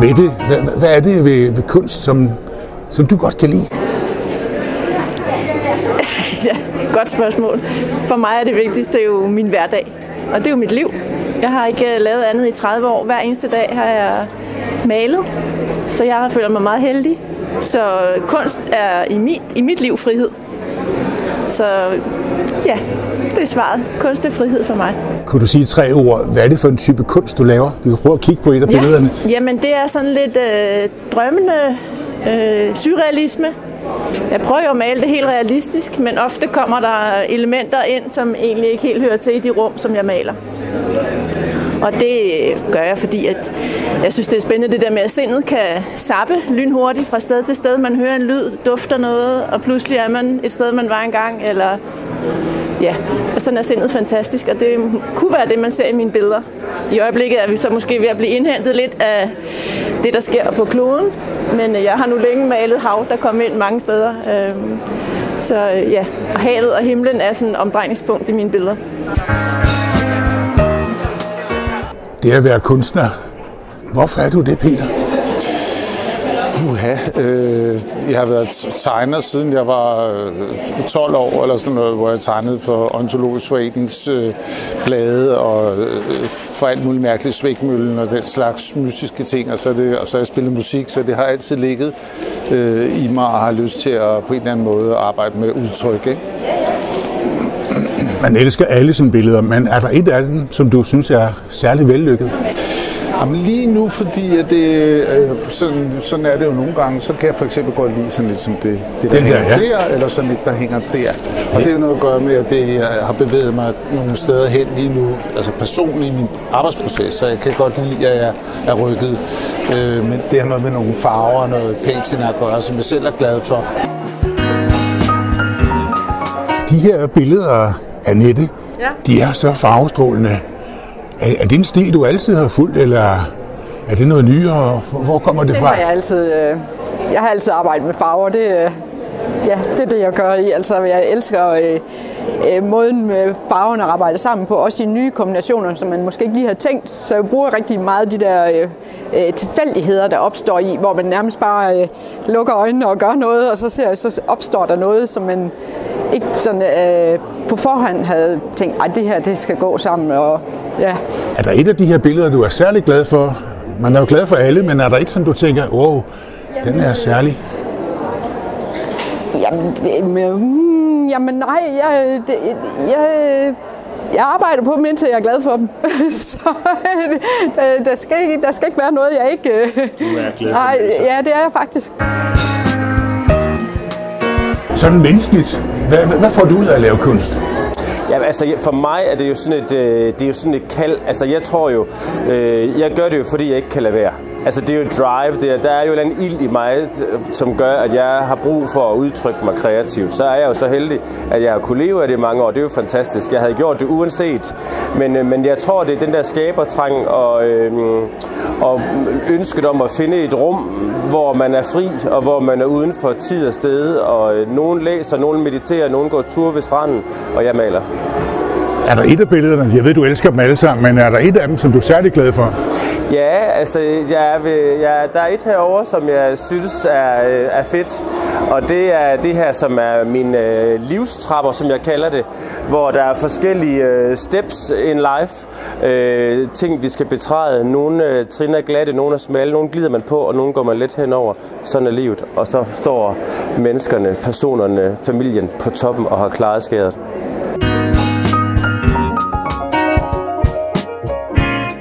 Annette, hvad er det ved kunst, som du godt kan lide? Ja, godt spørgsmål. For mig er det vigtigste jo min hverdag, og det er jo mit liv. Jeg har ikke lavet andet i 30 år. Hver eneste dag har jeg malet, så jeg har følt mig meget heldig. Så kunst er i mit liv frihed. Så ja, det er svaret. Kunst er frihed for mig. Kunne du sige 3 ord? Hvad er det for en type kunst, du laver? Vi kan prøve at kigge på et af billederne. Jamen, det er sådan lidt drømmende surrealisme. Jeg prøver jo at male det helt realistisk, men ofte kommer der elementer ind, som egentlig ikke helt hører til i de rum, som jeg maler. Og det gør jeg, fordi at jeg synes, det er spændende det der med, at sindet kan zappe lynhurtigt fra sted til sted. Man hører en lyd, dufter noget, og pludselig er man et sted, man var engang. Eller ja, og sådan er sindet fantastisk, og det kunne være det, man ser i mine billeder. I øjeblikket er vi så måske ved at blive indhentet lidt af det, der sker på kloden, men jeg har nu længe malet hav, der kommer ind mange steder. Så ja, og havet og himlen er sådan et omdrejningspunkt i mine billeder. Det at være kunstner. Hvorfor er du det, Peter? Jeg har været tegner siden jeg var 12 år eller sådan noget, hvor jeg tegnede for Ontologisk Forenings blade og for alt muligt mærkeligt, Svækmøllen og den slags mystiske ting. Og så har jeg spillet musik, så det har altid ligget i mig og har lyst til at på en eller anden måde arbejde med udtryk. Ikke? Man elsker alle sine billeder, men er der et af dem, som du synes er særlig vellykket? Jamen lige nu, fordi at det, sådan er det jo nogle gange, så kan jeg for eksempel godt lide sådan lidt som det der hænger der, eller sådan lidt, der hænger der. Og det er jo noget at gøre med, at jeg har bevæget mig nogle steder hen lige nu, altså personligt i min arbejdsproces, så jeg kan godt lide, at jeg er rykket. Men det har noget med nogle farver og noget patina at gøre, som jeg selv er glad for. De her billeder, Annette, de er så farvestrålende. Er det en stil, du altid har fulgt, eller er det noget nyere? Hvor kommer det fra? Jeg har altid arbejdet med farver. Det er det, jeg gør i. Altså, jeg elsker måden med farverne at arbejde sammen på, også i nye kombinationer, som man måske ikke lige har tænkt. Så jeg bruger rigtig meget de der tilfældigheder, der opstår i, hvor man nærmest bare lukker øjnene og gør noget, og så opstår der noget, som man ikke sådan, på forhånd havde tænkt, at det her det skal gå sammen. Og, ja. Er der et af de her billeder, du er særlig glad for? Man er jo glad for alle, men er der et, som du tænker, wow, den er særlig? Jamen nej, jeg arbejder på dem, indtil jeg er glad for dem. Så der skal ikke være noget, jeg ikke... Du er glad for nej, det, ja, det er jeg faktisk. Sådan menneskeligt. Hvad får du ud af at lave kunst? Ja, altså for mig er det jo sådan et kald. Altså jeg tror jo, jeg gør det jo, fordi jeg ikke kan lade være. Altså det er jo drive, der er jo en ild i mig, som gør, at jeg har brug for at udtrykke mig kreativt. Så er jeg jo så heldig, at jeg har kunnet leve af det i mange år. Det er jo fantastisk. Jeg havde gjort det uanset. Men jeg tror, det er den der skabertrang og ønsket om at finde et rum, hvor man er fri, og hvor man er uden for tid og sted. Og nogen læser, nogen mediterer, nogen går tur ved stranden, og jeg maler. Er der et af billederne, jeg ved, du elsker dem alle sammen, men er der et af dem, som du er særlig glad for? Ja, altså der er et herovre, som jeg synes er fedt, og det er det her, som er min livstrapper, som jeg kalder det, hvor der er forskellige steps in life, ting vi skal betræde. Nogle trin er glatte, nogle er smalle, nogle glider man på, og nogle går man let henover. Sådan er livet, og så står menneskerne, personerne, familien på toppen og har klaret skæret.